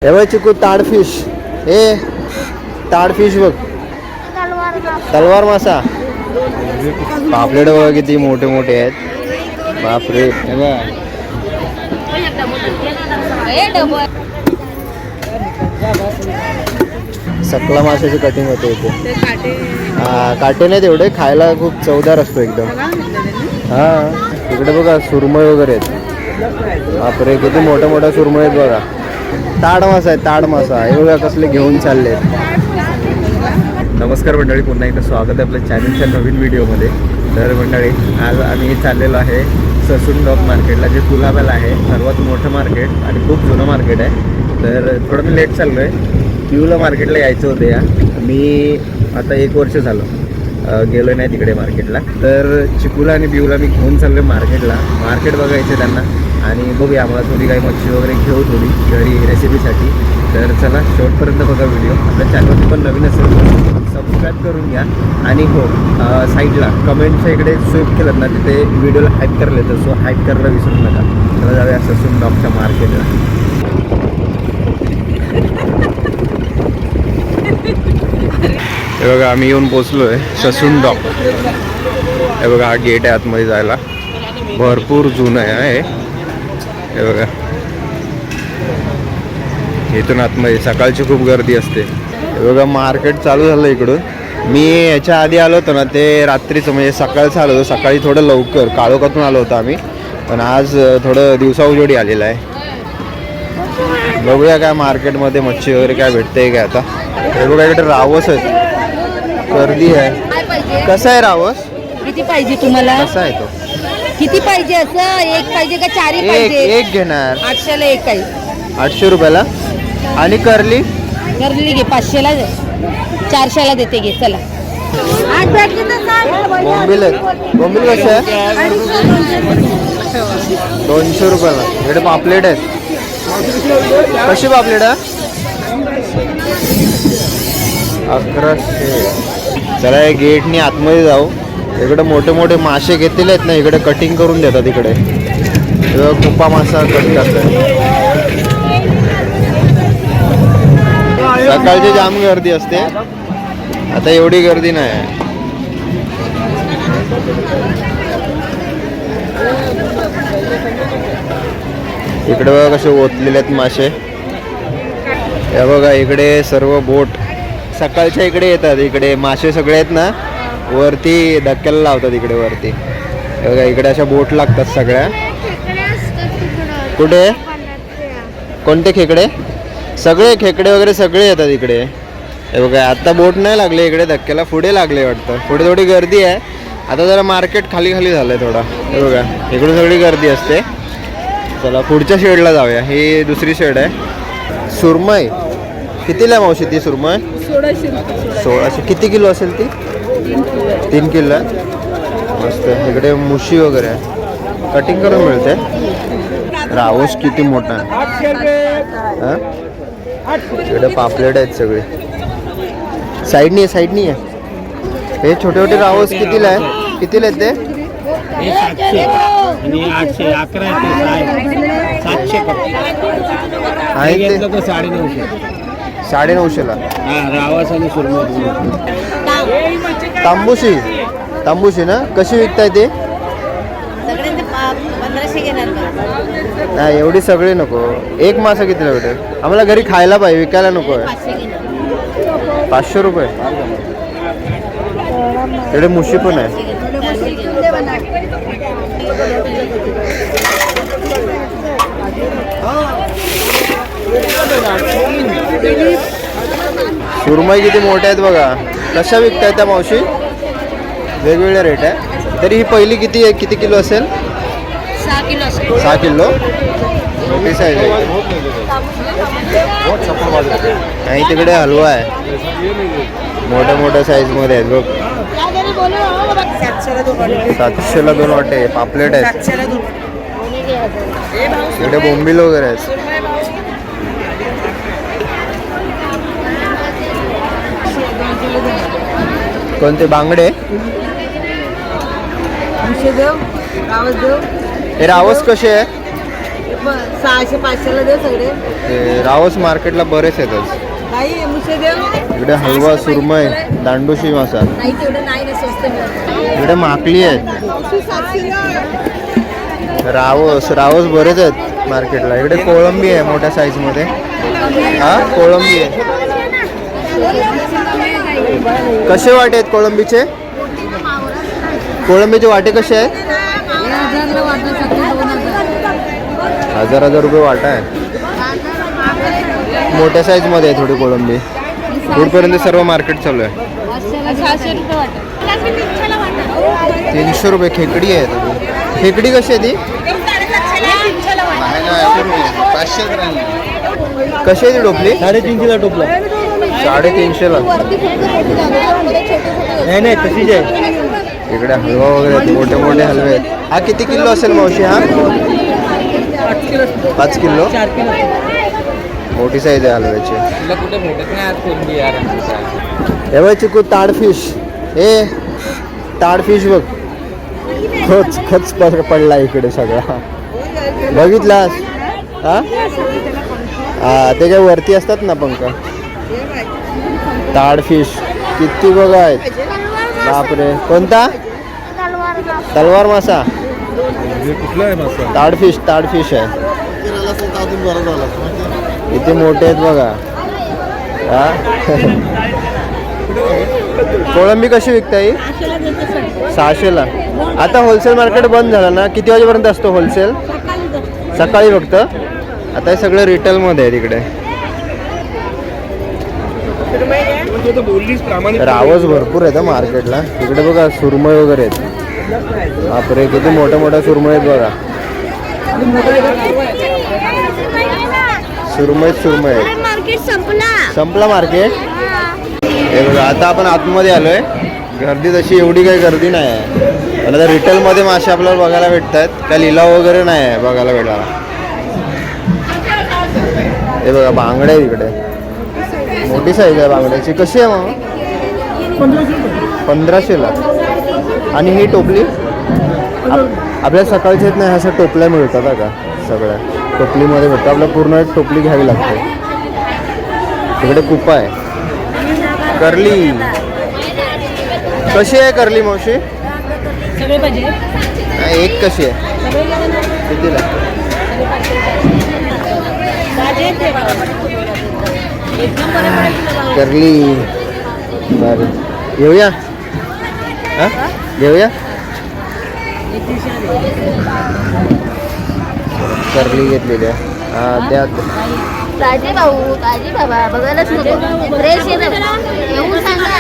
हे बघ चिकू ताडफिश. हे ताडफिश बघ, तलवार मासा. पापलेट बघा किती मोठे मोठे आहेत. बापरे. हे बघ सकला माशाची कटिंग होते इथे. हा, काटे नाही तेवढे, खायला खूप चवदार असतो एकदम. हा, इकडे बघा सुरमई वगैरे आहेत. बापरे किती मोठ्या मोठ्या सुरमई आहेत बघा. ताड मासा आहे, ताड मासा. हे बघा कसले घेऊन चालले. नमस्कार मंडळी, पुन्हा एकदा स्वागत आहे आपल्या चॅनलच्या नवीन व्हिडिओमध्ये. तर मंडळी, आज आम्ही चाललेलो आहे ससून डॉक मार्केटला, जे कुलाब्याला आहे. सर्वात मोठं मार्केट आणि खूप जुनं मार्केट आहे. तर थोडं मी लेट चाललो आहे. बिवला मार्केटला यायचं होतं. या मी आता 1 वर्ष झालं गेलो नाही तिकडे मार्केटला. तर चिकूला आणि बिवला मी घेऊन चाललो मार्केटला. मार्केट बघायचं त्यांना आणि बघूया, आम्हाला थोडी काही मच्छी वगैरे घेऊ थोडी घरी रेसिपीसाठी. तर चला शेवटपर्यंत बघा व्हिडिओ. आपल्या चॅनलवरती पण नवीन असेल सबस्क्राईब करून घ्या. आणि हो, साईडला कमेंटच्या इकडे स्विप केलं ना, तिथे व्हिडिओला हाईप करायला येतं. सो हाईप करायला विसरू नका. चला जाऊया ससून डॉकच्या मार्केटला. हे बघा, आम्ही येऊन पोचलो आहे ससून डॉक. हे बघा, हा गेट आहे आतमध्ये जायला. भरपूर जुनं आहे. हे बघा, इथून आतमध्ये सकाळची खूप गर्दी असते. हे बघा, मार्केट चालू झालं इकडून. मी याच्या आधी आलो होतो ना, ते रात्रीचं म्हणजे सकाळचं आलो होतो. सकाळी थोडं लवकर काळोखातून आलो होतो आम्ही, पण आज थोडं दिवसा उजेडी आलेला आहे. बघूया काय मार्केटमध्ये मच्छी वगैरे काय भेटते काय. आता हे बघा, इकडे रावस आहे, गर्दी आहे. कसा आहे रावस? किती पाहिजे तुम्हाला? कसा आहे तो? किती पाहिजे? असं एक पाहिजे का चारी पाहिजे? एक घेणार. 800ला एक आहे. 800 रुपयाला. आणि करली? करली घे 500ला, 400ला देते घे. चला. बोंबील आहेत. बोंबील कसे आहे? 200 रुपयाला. इकडे पापलेट आहेत. कशी पापलेट आहे? 1100. चला, हे गेटनी आतमध्ये जाऊ. इकडे मोठे मोठे मासे घेतलेले आहेत ना, इकडे कटिंग करून देतात. इकडे कुप्पा मासा कट करतात. सकाळची जाम गर्दी असते, आता एवढी गर्दी नाही. इकडे बघा कसे ओतलेले आहेत मासे. हे बघा, इकडे सर्व बोट सकाळच्या इकडे येतात. इकडे मासे सगळे आहेत ना, वरती धक्क्याला लावतात इकडे वरती. हे बघा, इकडे अशा बोट लागतात सगळ्या. कुठे? कोणते खेकडे? सगळे खेकडे वगैरे सगळे येतात इकडे. हे बघा, आता बोट नाही लागले इकडे धक्क्याला, पुढे लागले वाटतं. पुढे थोडी गर्दी आहे. आता जरा मार्केट खाली खाली झालं आहे थोडा. हे बघा, इकडे सगळी गर्दी असते. चला पुढच्या शेडला जाऊया. ही दुसरी शेड आहे. सुरमई कितीला आहे मावशी ती सुरमई? 1600. किती किलो असेल ती? 3 किलो आहे. मस्त. इकडे मुशी वगैरे आहे, कटिंग करून मिळते. रावस किती मोठा आहे. इकडे पापलेट आहेत सगळे. साईडनी आहे, साईडनी आहे. हे छोटे छोटे रावस कितीला आहे? कितीला आहेत ते? 700 आणि 800, 1100, 700 आहे ते 950. 950ला. रावस आणि सुरमई. तांबूशी. तांबूशी ना, कशी विकताय ते? 1500 घेणार. नाही, एवढी सगळी नको. एक मासा कितीला भेटेल? आम्हाला घरी खायला पाहिजे, विकायला नको आहे. 500 रुपये. इकडे मुशी पण आहे. सुरमई किती मोठ्या आहेत बघा. कशा विकताय त्या मावशी? वेगवेगळे रेट आहे. तरी ही पहिली किती आहे? किती किलो असेल? 6 किलो. 6 किलो. मोठी साईज आहे. आणि तिकडे हलवा आहे, मोठ्या मोठ्या साईजमध्ये आहेत बघ. 700ला 2 वाटे. पापलेट आहेत. इकडे बोंबील वगैरे आहेत. कोणते? बांगडे. हे रावस कसे आहे? 600 500 दे सगळे. ते रावस मार्केटला बरेच येतात. नाही मुसे दे. इकडे हलवा, सुरमई, दांडूशी मासा. नाही तेवढं नाही ना स्वस्त मिळत. इकडे माकली आहेत. रावस बरेच आहेत मार्केटला. इकडे कोळंबी आहे मोठ्या साईज मध्ये. हा कोळंबी आहे. कसे वाटे आहेत कोळंबीचे? कोळंबीचे वाटे कसे आहेत? 1000 रुपये वाटा आहे. मोठ्या साईज मध्ये आहे थोडी कोळंबी. दूरपर्यंत सर्व मार्केट चालू आहे. 300 रुपये खेकडी आहे. खेकडी कशी आहे ती? कशी आहे ती टोपली? 350ला टोपला. 350ला. नाही तशीच आहे. इकडे हलवा वगैरे आहेत, मोठे मोठे हलवे आहेत. हा किती किलो असेल मावशी? हा 5 किलो. 4 किलो. मोठी साईज आहे हलव्याची. कुठे भेटत नाही आज कोणती यार. हे बघ चिकू ताडफिश. हे ताडफिश बघ. खच पडला इकडे सगळा. बघितलास? हा त्याच्या वरती असतात ना पंख. ताडफिश किती बघा आहेत. बापरे. कोणता? तलवार मासा. कुठला आहे मासा? ताडफिश आहे. किती मोठे आहेत बघा. हा कोळंबी कशी विकता ही? 600ला. आता होलसेल मार्केट बंद झालं ना. किती वाजेपर्यंत असतो होलसेल? सकाळी फक्त. आता हे सगळं रिटेलमध्ये आहे तिकडे. रावस भरपूर आहेत मार्केटला. तिकडे बघा सुरमई वगैरे आहेत. बापरे किती मोठ्या मोठ्या सुरमई आहेत बघा. सुरमई आहेत. मार्केट संपला मार्केट. हे बघा आता आपण आतमध्ये आलोय. गर्दी तशी एवढी काही गर्दी नाही आहे. पण आता रिटेलमध्ये मासे आपल्याला बघायला भेटत आहेत. काय लिलाव वगैरे नाही आहे बघायला भेटायला. हे बघा बांगडे आहे तिकडे. मोठी साईज आहे बांगड्याची. कशी आहे मग? 1500ला. आणि ही टोपली आपल्या सकाळच्या आहेत ना. ह्या टोपल्या मिळतात का सगळ्या टोपलीमध्ये भेटतं. आपल्याला पूर्ण एक टोपली घ्यावी लागते. तिकडे कुपा आहे. करली कशी आहे करली मावशी? एक कशी आहे? कितीला? करली. बरं घेऊया. हा घेऊया. करली घेतलेली आहे. हा त्या ताजी भाऊ ताजी बाबा बघायलाच नको. फ्रेश येऊन सांगा.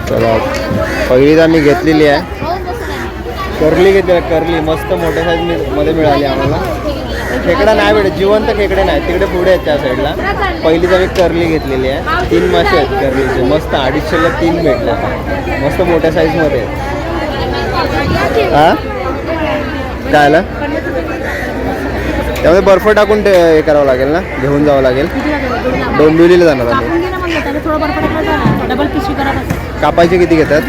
चला पहिलीच आम्ही घेतलेली आहे. करली घेतली. करली मस्त मोठ्या साईज मध्ये मिळाली आम्हाला. खेकडा नाही भेटत. जिवंत खेकडे नाही. तिकडे पुढे आहेत त्या साईडला. पहिलीच आम्ही करली घेतलेली आहे. 3 मासे आहेत करलीचे. मस्त 250ला 3 भेटल्या. मस्त मोठ्या साईज मध्ये आहेत. हा काय आलं? त्यामध्ये बर्फ टाकून हे करावं लागेल ना. घेऊन जावं लागेल. डोंबिवलीला जाणार आम्ही. कापायचे किती घेतात?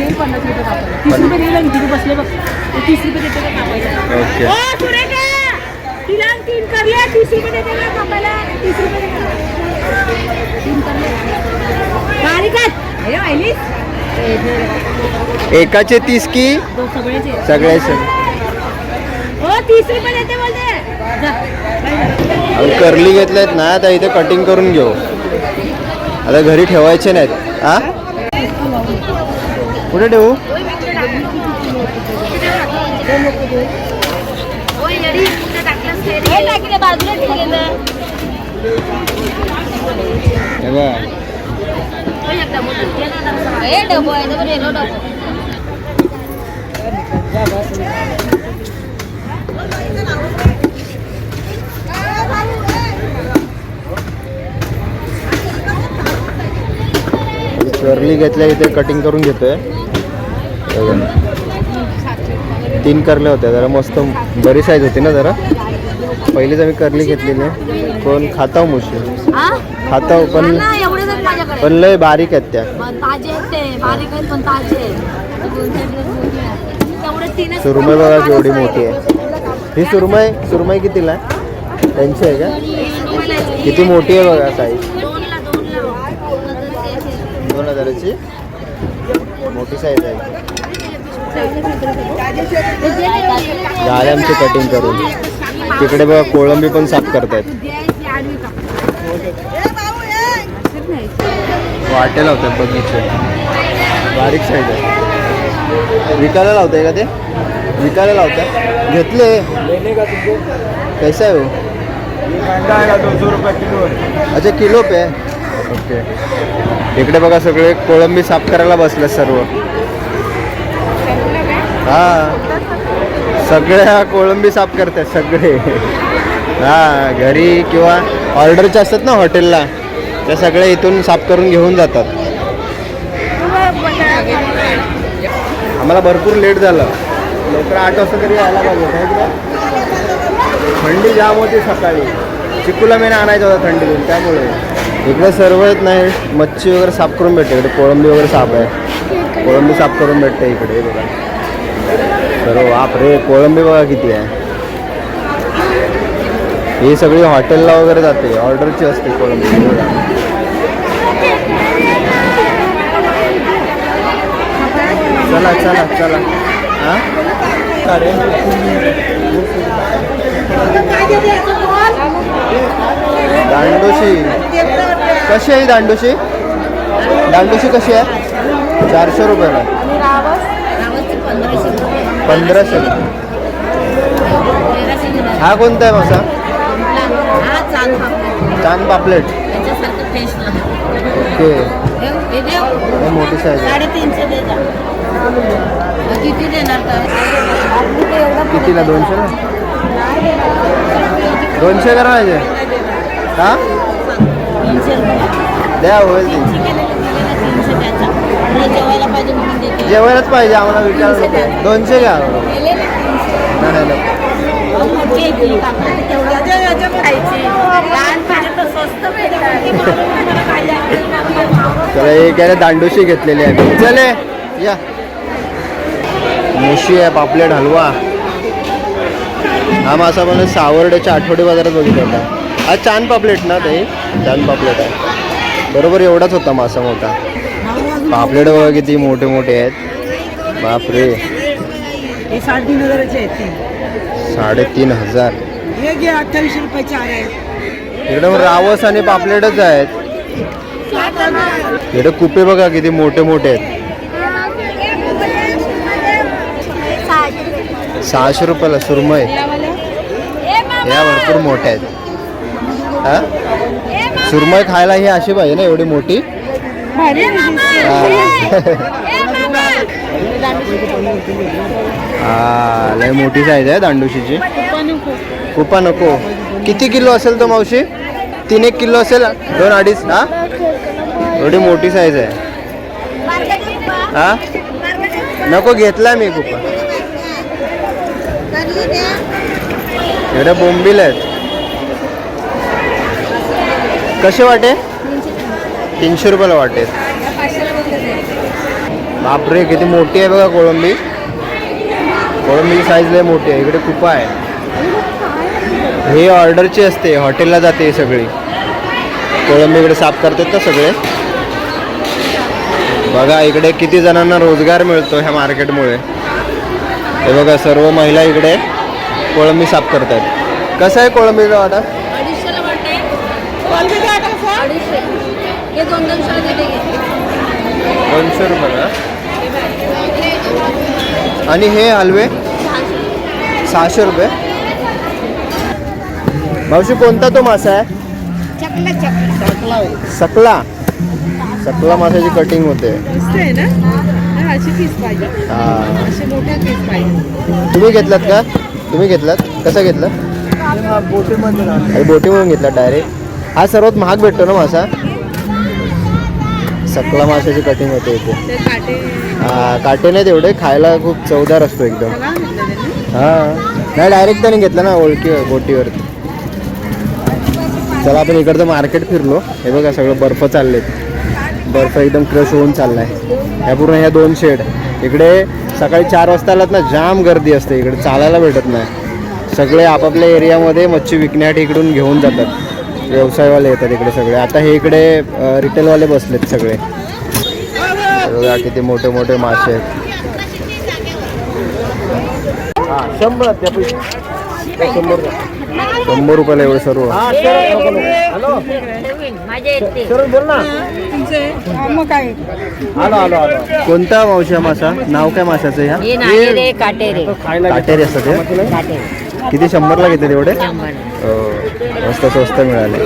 ओके. एकाचे 30 की सगळ्याचे? 30 रुपये देते बोलते. आम्ही करली घेतल्यात ना. आता इथे कटिंग करून घेऊ. आता घरी ठेवायचे नाहीत. हा कुठे ठेवू? करली घेतल्या. इथे कटिंग करून घेतोय. 3 करले होते. जरा मस्त बरी साईज होती ना जरा. पहिलीच आम्ही करली घेतलेली आहे. कोण खाताव मुशी खाताव पण लय बारीक आहेत त्या. सुरमई बघा केवढी मोठी आहे. ही सुरमई कितीला आहे? 80 आहे का? किती मोठी आहे बघा साईज. 2000ची मोठी साईज आहे. झाले आमची कटिंग करून. तिकडे बघा कोळंबी पण साफ करतायत. वाटे लावतात बगीचे, बारीक साईज आहे. विकायला लावताय का ते? विकायला लावतात. घेतले कैसा आहे हो? 200 रुपये किलो आहे. अच्छा किलो पे. ओके. इकडे बघा सगळे कोळंबी साफ करायला बसले सर्व. हा सगळ्या कोळंबी साफ करतात सगळे. हा घरी किंवा ऑर्डरचे असतात ना हॉटेलला, त्या सगळे इथून साफ करून घेऊन जातात. आम्हाला भरपूर लेट झालं. लवकर 8 वाजता तरी यायला पाहिजे. काय तुला थंडी जाम होती सकाळी. चिकूला मी आणायचा होता थंडीतून, त्यामुळे इकडे सर्व येत नाही. मच्छी वगैरे साफ करून भेटते इकडे. कोळंबी वगैरे साफ आहे. कोळंबी साफ करून भेटते इकडे बघा सर्व. बापरे कोळंबी बघा किती आहे. ही सगळी हॉटेलला वगैरे जाते, ऑर्डरची असते कोळंबी बघा. चला चला चला. हां दांडोशी कशी आहे? दांडोशी कशी आहे? 400 रुपयाला. 1500. हा कोणता आहे मासा? चांद पापलेट. ओके. हे मोठी साईज आहे. 350 किती देणार? कितीला? 200ला. 200 करा पाहिजे. हा द्या होईल. जेवायला पाहिजे म्हणून देते. जेवायलाच पाहिजे आम्हाला. विचार 200 घ्या. नाही नाही चला एक आहे दांडोशी घेतलेली आहे. चले या. मुशी आहे, पापलेट, हलवा. हा मासा पण सावर्ड्याच्या आठवडी बाजारात बघितला होता. आज चांद पापलेट ना ते? चांद पापलेट आहे बरोबर. एवढाच होता मासा मोठा. पापलेट बघा किती मोठे मोठे आहेत. बापरे 3,500 आहेत. 3,500. हे घे 28 रुपये 4 आहे. इकडे रावस आणि पापलेटच आहेत. इकडे कुपे बघा किती मोठे मोठे आहेत. 600 रुपयाला सुरमई. या भरपूर मोठ्या आहेत. हा सुरमई खायला ही अशी पाहिजे ना, एवढी मोठी. हा लय मोठी साईज आहे दांडूशीची. कुपा नको. किती किलो असेल तो मावशी? 3-1 किलो असेल. 2-2.5. हा एवढी मोठी साईज आहे. हा नको घेतला मी कुपा. एवढे बोंबील आहेत. कसे वाटे? 300 रुपयाला वाटे. बापरे किती मोठी आहे बघा कोळंबी. कोळंबीची साईज लय मोठी आहे. इकडे कुपा आहे. हे ऑर्डरची असते, हॉटेलला जाते सगळी कोळंबी. इकडे साफ करतात ना सगळे. बघा इकडे किती जणांना रोजगार मिळतो ह्या मार्केटमुळे. हे बघा सर्व महिला इकडे कोळंबी साफ करतात. कसं आहे कोळंबीचा वाटा? 250 वाटे. 250. हे 200 देते. 200 रुपयाला. आणि हे हलवे 600 रुपये. मावशी कोणता तो मासा आहे? सकला. सकला माशाची कटिंग होते. तुम्ही घेतलात का? तुम्ही घेतलात? कसा घेतला? बोटीमधून घेतला डायरेक्ट. हा सर्वात महाग भेटतो ना मासा. सकला माशाची कटिंग होते इथे. हा काटे नाही तेवढे, खायला खूप चवदार असतो एकदम. हां नाही डायरेक्ट त्याने घेतला ना ओळखी बोटीवरती. चला आपण इकडचं मार्केट फिरलो. हे बघा सगळं बर्फ चाललेत. बर्फ एकदम क्रश होऊन चालला आहे. ह्या पूर्ण ह्या 2 शेड. इकडे सकाळी 4 वाजता आलात ना जाम गर्दी असते. इकडे चालायला भेटत नाही. सगळे आपापल्या एरियामध्ये मच्छी विकण्यासाठी इकडून घेऊन जातात. व्यवसायवाले येतात इकडे सगळे. आता हे इकडे रिटेलवाले बसलेत सगळे. बघा किती मोठे मोठे मासे आहेत. 100 रुपयाला एवढे सर्व. मग काय कोणता मावशी हा मासा? नाव काय माशाचं ह्या? काटेरी असतात हे? किती 100ला घेतात एवढे? मस्त स्वस्त मिळाले.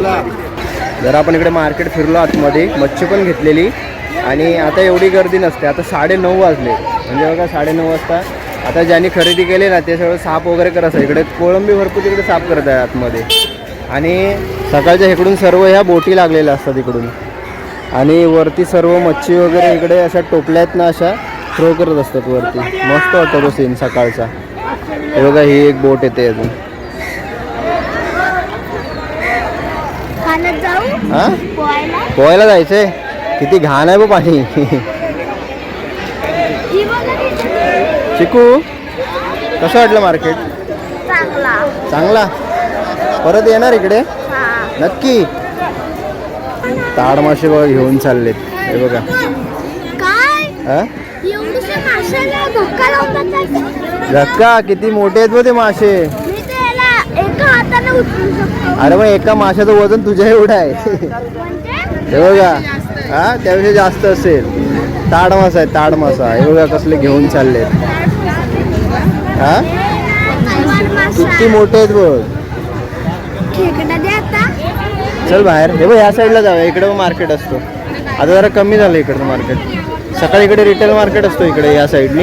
जर आपण इकडे मार्केट फिरलो आतमध्ये, मच्छी पण घेतलेली आणि आता एवढी गर्दी नसते. आता 9:30 वाजले म्हणजे बघा 9:30 वाजता आता ज्यांनी खरेदी केली ना ते सगळं साफ वगैरे करत आहे. इकडे कोळंबी भरपूर तिकडे साफ करत आहे आतमध्ये. आणि सकाळच्या इकडून सर्व ह्या बोटी लागलेल्या असतात इकडून. आणि वरती सर्व मच्छी वगैरे इकडे अशा टोपल्यात ना अशा थ्रो करत असतात वरती. मस्त वाटतो तो सीन सकाळचा. हे बघा ही एक बोट येते अजून. हा पोहायला जायचंय. किती घाण आहे बघ पाणी. चिकू कसं वाटलं मार्केट? चांगला. परत येणार इकडे नक्की. ताड मासे बघा घेऊन चाललेत. हे बघा धक्का किती मोठे आहेत बघ ते मासे. अरे मग एका माशाचं वजन तुझ्या एवढं आहे. हे बघा हा त्यापेक्षा जास्त असेल. ताड मासा आहे ताड मासा. हे बघा कसले घेऊन चालले. हा किती मोठे आहेत बघ. चल बाहेर. हे बघ ह्या साईडला जाऊया. इकडे मग मार्केट असतो. आता जरा कमी झालं इकडचं मार्केट. सकाळी इकडे रिटेल मार्केट असतो इकडे या साईडनी.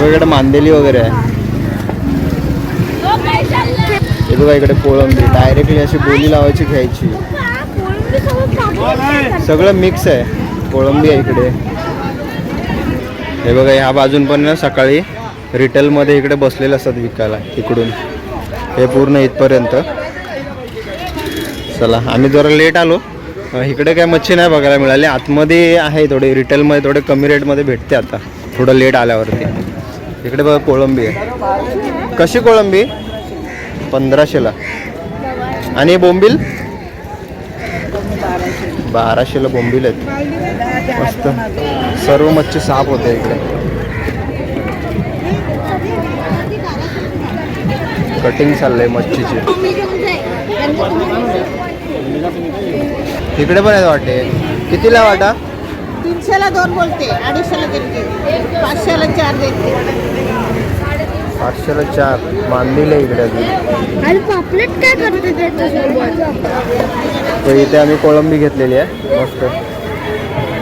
इकडे मांदेली वगैरे आहे. हे बघा इकडे कोळंबी डायरेक्टली अशी बोली लावायची घ्यायची. सगळं मिक्स आहे. कोळंबी आहे इकडे. हे बघा ह्या बाजून पण ना सकाळी रिटेलमध्ये इकडे बसलेले असतात विकायला इकडून. हे पूर्ण इथपर्यंत. चला आम्ही जरा लेट आलो. इकडे काय मच्छी नाही बघायला मिळाली. आतमध्ये आहे थोडे रिटेलमध्ये थोडे कमी रेटमध्ये भेटते आता थोडं लेट आल्यावरती. इकडे बघा कोळंबी आहे. कशी कोळंबी? 1500ला. आणि बोंबील 1200ला बोंबील आहेत. मस्त सर्व मच्छी साफ होते इकडे. कटिंग चाललंय मच्छीची. इकडे पण आहेत वाटे. कितीला वाटा? 300ला 2 बोलते, 250ला देते, 500ला 4 देते. 500ला 4 मांदीला इकडे अजून. आणि पापलेट काय करते त्याच्यासोबत? तर इथे आम्ही कोळंबी घेतलेली आहे मस्त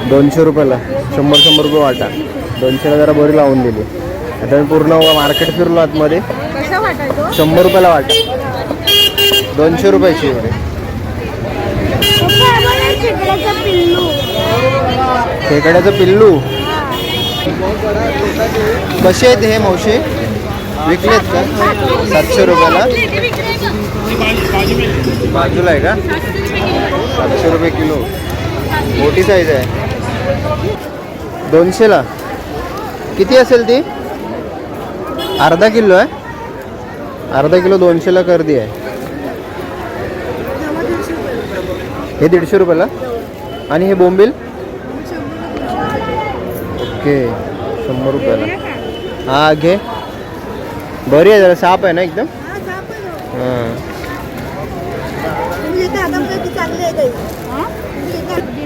200 रुपयाला. 100 रुपये वाटा. 200ला जरा बरी लावून दिली. आता मी पूर्ण मार्केट फिरलो आतमध्ये. कसा वाटायचो? 100 रुपयाला वाटा. 200 रुपयाची इकडे. खेकड्याचं पिल्लू कसे आहेत हे मावशी? विकलेत का? 700 रुपयाला. बाजूला आहे का? 700 रुपये किलो. मोठी साईज आहे. 200ला. किती असेल ती? अर्धा किलो आहे. अर्धा किलो 200ला कर्दी आहे. हे 150 रुपयाला. आणि हे बोंबील ओके 100 रुपयाला. हा घे. बरी आहे जरा साफ आहे ना एकदम. हां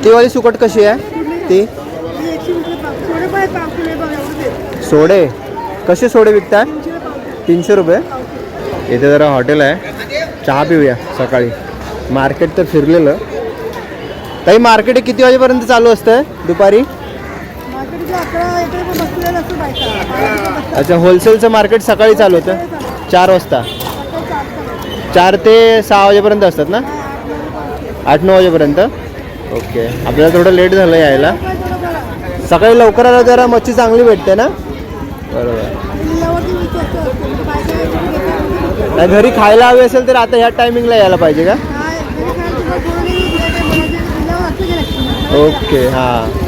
ती वाली सुकट कशी आहे ती? सोडे कसे सोडे विकतात? 300 रुपये. इथे जरा हॉटेल आहे. चहा पिऊया सकाळी. मार्केट तर फिरलेलं. ताई मार्केट किती वाजेपर्यंत चालू असतं दुपारी? अच्छा होलसेलचं मार्केट सकाळी चालू होतं 4 वाजता. 4 ते 6 वाजेपर्यंत असतात ना? 8-9 वाजेपर्यंत. ओके आपल्याला थोडं लेट झालं यायला. सकाळी लवकर आलं जरा मच्छी चांगली भेटते ना? बरोबर. नाही घरी खायला हवी असेल तर आता ह्या टायमिंगला यायला पाहिजे का? ओके हां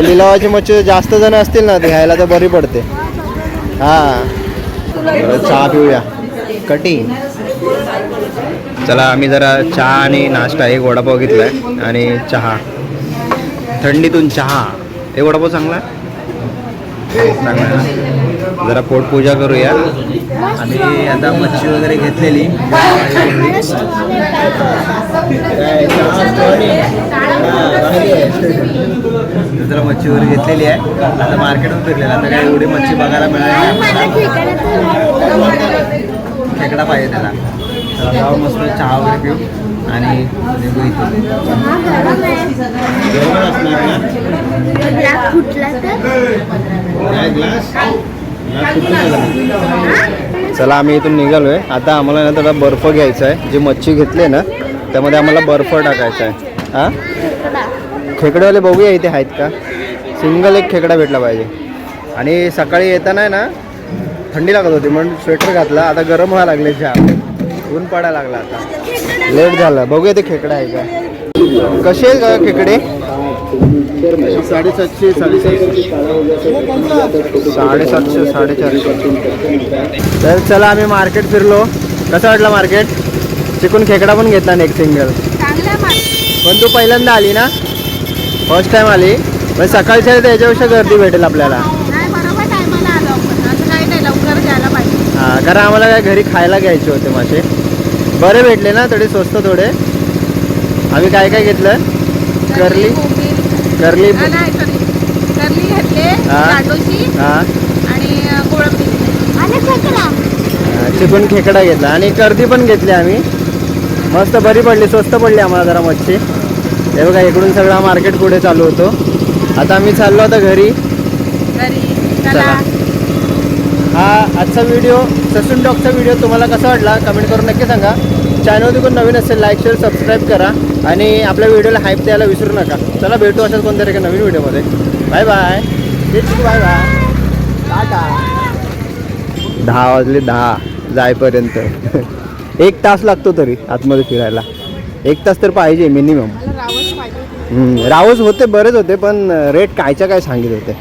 लिलावाची मच्छी जास्त जण असतील ना ते घ्यायला तर बरी पडते. हां चहा पिऊया कटिंग. चला आम्ही जरा चहा आणि नाश्ता एक वडापाव घेतलाय आणि चहा थंडीतून चहा. एक वडापाव चांगला आहे? चांगला आहे ना. जरा पोटपूजा करूया. आणि आता मच्छी वगैरे घेतलेली जरा मच्छी वगैरे घेतलेली आहे. आता मार्केटमध्ये फिरलेला आता काय एवढी मच्छी बघायला मिळाली नाही. खेकडा पाहिजे त्याला. चला जाऊ मस्त चहा वगैरे पिऊ आणि निघू इथून. चला आम्ही इथून निघालोय. आता आम्हाला ना थोडा बर्फ घ्यायचा आहे. जे मच्छी घेतले ना त्यामध्ये आम्हाला बर्फ टाकायचा आहे. हां खेकडेवाले बघूया इथे आहेत का. सिंगल एक खेकडा भेटला पाहिजे. आणि सकाळी येताना आहे ना थंडी लागत होती म्हणून स्वेटर घातला. आता गरम व्हायला लागले चहा. ऊन पडायला लागला आता. लेट झालं. बघूया ते खेकडा आहे का. कसे आहेत का खेकडे. 750 750 तर चला आम्ही मार्केट फिरलो. कसं वाटलं मार्केट. चिकून खेकडा पण घेतला ना एक सिंगल. पण तू पहिल्यांदा आली ना. फर्स्ट टाइम आली. पण सकाळच्या याच्यापेक्षा गर्दी भेटेल आपल्याला. हां कारण आम्हाला काय घरी खायला घ्यायचे होते मासे. बरे भेटले ना थोडे स्वस्त थोडे. आम्ही काय काय घेतलं. करली घेतले आणि चिकून खेकडा घेतला आणि कर्दी पण घेतली आम्ही. मस्त बरी पडली. स्वस्त पडली आम्हाला जरा मच्छी. हे बघा इकडून सगळा मार्केट पुढे चालू होतो. आता आम्ही चाललो आता घरी. चला हा आजचा व्हिडिओ ससून टॉकचा व्हिडिओ तुम्हाला कसा वाटला कमेंट करून नक्की सांगा. चॅनल कोण नवीन असेल लाईक शेअर सबस्क्राईब करा आणि आपल्या व्हिडिओला हाईप द्यायला विसरू नका. चला भेटू अशाच कोणत्या एका नवीन व्हिडिओमध्ये. Bye bye. Bye bye. टाटा. 10 वाजले 10 जायपर्यंत 1 तास लागतो तरी आतमध्ये फिरायला. 1 तास तर पाहिजे मिनिमम. रावस होते बरेच होते पण रेट कायच्या काय सांगितले होते.